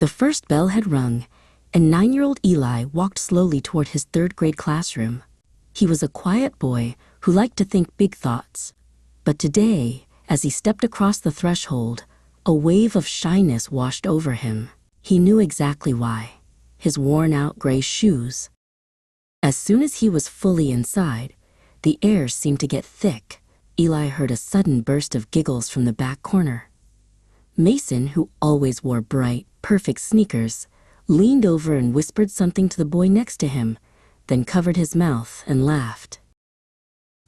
The first bell had rung, and 9-year-old Eli walked slowly toward his third-grade classroom. He was a quiet boy who liked to think big thoughts. But today, as he stepped across the threshold, a wave of shyness washed over him. He knew exactly why. His worn-out gray shoes. As soon as he was fully inside, the air seemed to get thick. Eli heard a sudden burst of giggles from the back corner. Mason, who always wore bright, perfect sneakers, leaned over and whispered something to the boy next to him, then covered his mouth and laughed.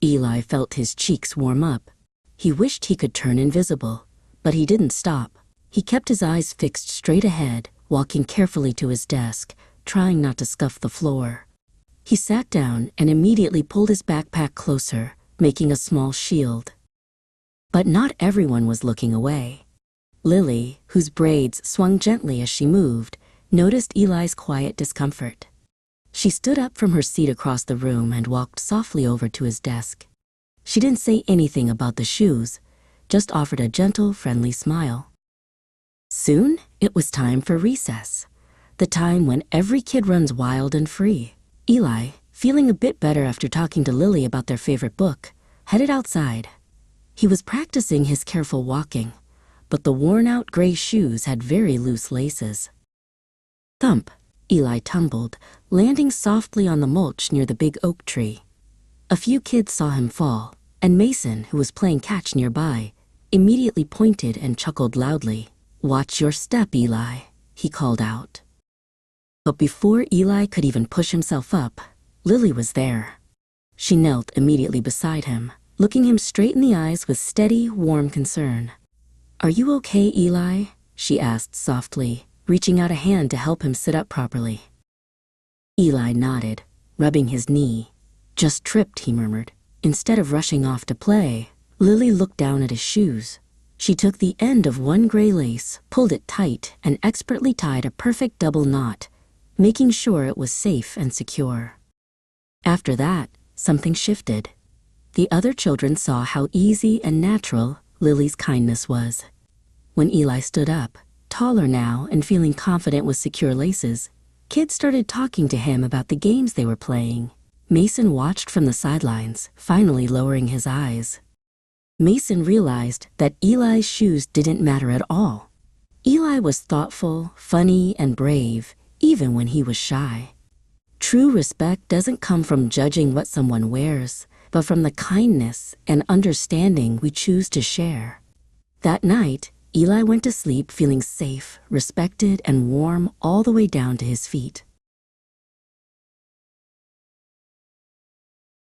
Eli felt his cheeks warm up. He wished he could turn invisible, but he didn't stop. He kept his eyes fixed straight ahead, walking carefully to his desk, trying not to scuff the floor. He sat down and immediately pulled his backpack closer, making a small shield. But not everyone was looking away. Lily, whose braids swung gently as she moved, noticed Eli's quiet discomfort. She stood up from her seat across the room and walked softly over to his desk. She didn't say anything about the shoes, just offered a gentle, friendly smile. Soon, it was time for recess, the time when every kid runs wild and free. Eli, feeling a bit better after talking to Lily about their favorite book, headed outside. He was practicing his careful walking, but the worn-out gray shoes had very loose laces. Thump! Eli tumbled, landing softly on the mulch near the big oak tree. A few kids saw him fall, and Mason, who was playing catch nearby, immediately pointed and chuckled loudly. "Watch your step, Eli," he called out. But before Eli could even push himself up, Lily was there. She knelt immediately beside him, looking him straight in the eyes with steady, warm concern. "Are you okay, Eli?" she asked softly, reaching out a hand to help him sit up properly. Eli nodded, rubbing his knee. "Just tripped," he murmured. Instead of rushing off to play, Lily looked down at his shoes. She took the end of one gray lace, pulled it tight, and expertly tied a perfect double knot, making sure it was safe and secure. After that, something shifted. The other children saw how easy and natural Lily's kindness was. When Eli stood up, taller now and feeling confident with secure laces, kids started talking to him about the games they were playing. Mason watched from the sidelines, finally lowering his eyes. Mason realized that Eli's shoes didn't matter at all. Eli was thoughtful, funny, and brave, even when he was shy. True respect doesn't come from judging what someone wears, but from the kindness and understanding we choose to share. That night, Eli went to sleep feeling safe, respected, and warm all the way down to his feet.